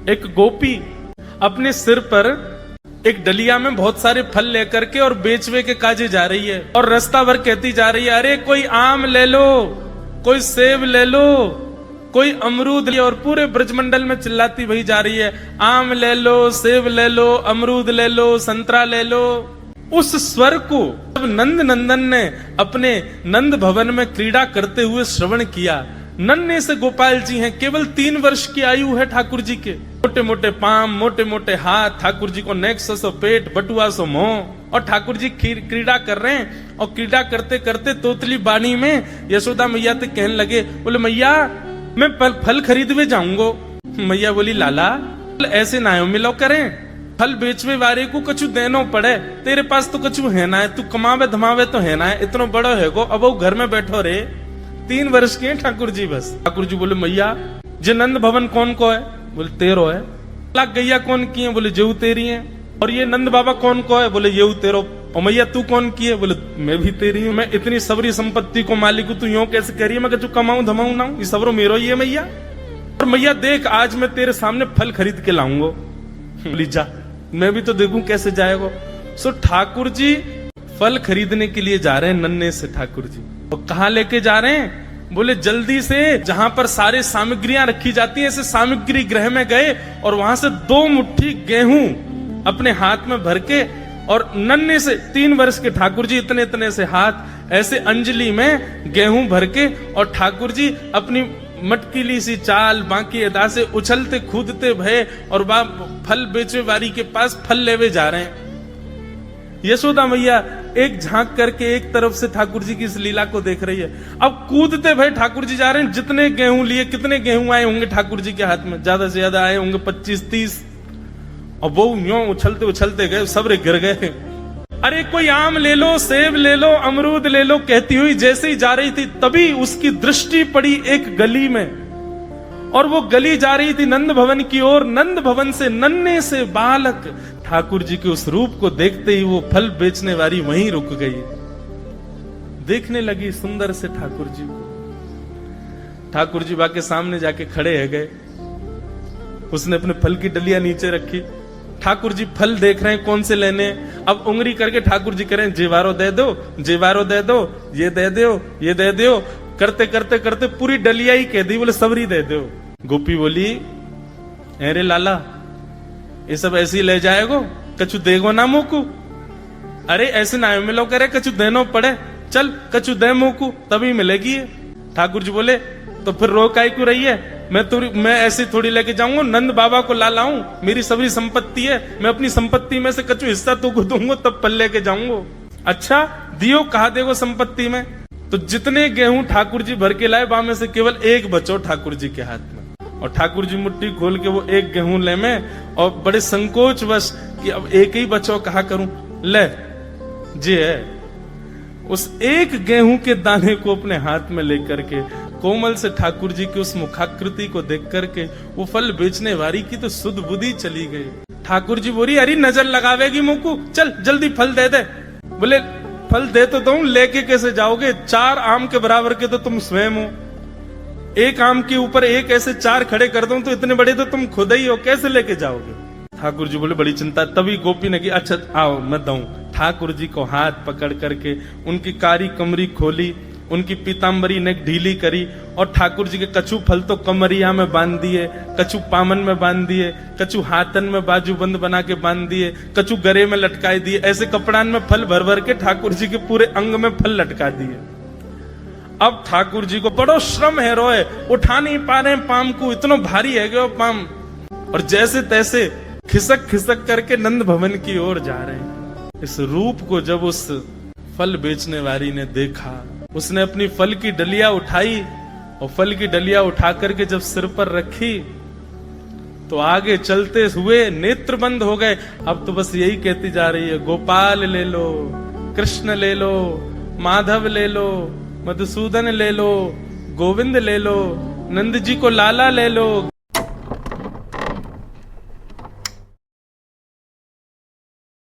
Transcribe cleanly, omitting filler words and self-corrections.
एक गोपी अपने सिर पर एक डलिया में बहुत सारे फल लेकर के और बेचवे के काजे जा रही है और रास्ता भर कहती जा रही है, अरे कोई आम ले लो, कोई सेब ले लो, कोई अमरूद ले, और पूरे ब्रजमंडल में चिल्लाती वही जा रही है, आम ले लो, सेब ले लो, अमरूद ले लो, संतरा ले लो। उस स्वर को जब नंद नंदन ने अपने नंद भवन में क्रीड़ा करते हुए श्रवण किया, नन्हे से गोपाल जी हैं, केवल 3 वर्ष की आयु है ठाकुर जी के, मोटे मोटे पाम, मोटे मोटे हाथ, ठाकुर जी को नेक सो पेट, बटुआ सो मुंह, और ठाकुर जी क्रीड़ा कर रहे हैं। और क्रीड़ा करते करते तोतली बाणी में यशोदा मैया तो कहने लगे, बोले मैया मैं फल खरीदवे जाऊंगो। मैया बोली, लाला ऐसे ना मिलो करें, फल बेचवे वाले को कछु देनो पड़े, तेरे पास तो कछु है ना है, तू कमावे धमावे तो है ना है, इतना बड़ो है गो, अब वो घर में बैठो रे, 3 वर्ष के हैं ठाकुर जी बस। ठाकुर जी बोले, मैया जे नंद भवन कौन को है? बोले 13 है। लाख गैया कौन की है? बोले जेऊ तेरी है। और ये नंद बाबा कौन को है? बोले येऊ तेरो। और मैया तू कौन की है? बोले मैं भी तेरी हूँ, मैं इतनी सबरी संपत्ति को मालिक हूँ, तू यूं कैसे कह रही है? मैं तू कमाऊं धमाऊं ना, ये सबरो मेरो ही है मैया। और मैया देख आज मैं तेरे सामने फल खरीद के लाऊंगा। बोली जा, मैं भी तो देखूं कैसे जाएगा। सो ठाकुर जी फल खरीदने के लिए जा रहे हैं नन्हे से ठाकुर जी। और कहाँ लेके जा रहे हैं? बोले जल्दी से जहां पर सारे सामग्रियां रखी जाती हैं, ऐसे सामग्री गृह में गए और वहां से 2 मुट्ठी गेहूं अपने हाथ में भर के, और नन्हे से 3 वर्ष के ठाकुर जी इतने इतने से हाथ ऐसे अंजलि में गेहूं भर के, और ठाकुर जी अपनी मटकीली सी चाल बाकी अदा से उछलते कूदते भय और फल बेचे वारी के पास फल लेवे जा रहे हैं। यशोदा मैया एक झांक करके एक तरफ से ठाकुर जी की इस लीला को देख रही है। अब कूदते भय ठाकुर जी जा रहे हैं, जितने गेहूं लिए, कितने गेहूं आए होंगे ठाकुर जी के हाथ में? ज्यादा से ज्यादा आए होंगे 25-30। और वो यूं उछलते उछलते गए, सबरे गिर गए। अरे कोई आम ले लो, सेब ले लो, अमरूद ले लो, कहती हुई जैसे ही जा रही थी, तभी उसकी दृष्टि पड़ी एक गली में, और वो गली जा रही थी नंद भवन की ओर। नंद भवन से नन्हे से बालक ठाकुर जी के उस रूप को देखते ही वो फल बेचने वाली वहीं रुक गई, देखने लगी सुंदर से ठाकुर जी को। ठाकुर जी बाके सामने जाके खड़े है गए, उसने अपने फल की डलिया नीचे रखी। ठाकुर जी फल देख रहे हैं कौन से लेने। अब उंगली करके ठाकुर जी कह रहे हैं, जेवारो दे दो, जेवारो दे दो, ये दे दो, ये दे दो, करते करते करते पूरी डलिया ही कह दी। बोले सबरी दे दो। गोपी बोली, अरे लाला ये सब ऐसे ही ले जाएगो, कछु देगो ना मुकू? अरे ऐसे ना मिलो करे, कछु देनो पड़े, चल कछु दे मुकू तभी मिलेगी। ठाकुर जी बोले, तो फिर रो काई क्यों रही है? मैं ऐसे थोड़ी लेके जाऊंगा, नंद बाबा को ला लाऊं, मेरी सबरी संपत्ति है, मैं अपनी संपत्ति में से कछु हिस्सा तुमको दूंगा तब फल लेके जाऊंगा। अच्छा दियो, कहा देगो संपत्ति में? तो जितने गेहूं ठाकुर जी भर के लाए, वहां में से केवल एक बचो ठाकुर जी के हाथ में। और ठाकुर जी मुट्ठी खोल के वो एक गेहूं ले में, और बड़े संकोच वश कि अब एक ही बचो, कहा करूं, ले जी है। उस एक गेहूं के दाने को अपने हाथ में लेकर के कोमल से ठाकुर जी की उस मुखाकृति को देख करके वो फल बेचने वाली की तो सुध बुद्धि चली गई। ठाकुर जी बोली, अरे नजर लगावेगी मुंह, चल जल्दी फल दे दे। बोले फल दे तो दूं, लेके कैसे जाओगे? 4 आम के बराबर के तो तुम स्वयं हो, एक आम के ऊपर एक ऐसे 4 खड़े कर दूं तो इतने बड़े तो तुम खुद ही हो, कैसे लेके जाओगे? ठाकुर जी बोले बड़ी चिंता। तभी गोपी ने की, अच्छा आओ मैं दूं। ठाकुर जी को हाथ पकड़ करके उनकी कारी कमरी खोली, उनकी पीताम्बरी ने ढीली करी, और ठाकुर जी के कछु फल तो कमरिया में बांध दिए, कछु पामन में बांध दिए, कछु हाथन में बाजूबंद बना के बांध दिए, कछु गरे में लटकाए दिए। ऐसे कपड़ान में फल भर भर के ठाकुर जी के पूरे अंग में फल लटका दिए। अब ठाकुर जी को बड़ो श्रम है, रोए उठा नहीं पा रहे पाम को, इतना भारी है वो पाम, और जैसे तैसे खिसक खिसक करके नंद भवन की ओर जा रहे हैं। इस रूप को जब उस फल बेचने वाली ने देखा, उसने अपनी फल की डलिया उठाई, और फल की डलिया उठा करके जब सिर पर रखी तो आगे चलते हुए नेत्र बंद हो गए। अब तो बस यही कहती जा रही है, गोपाल ले लो, कृष्ण ले लो, माधव ले लो, मधुसूदन ले लो, गोविंद ले लो, नंद जी को लाला ले लो,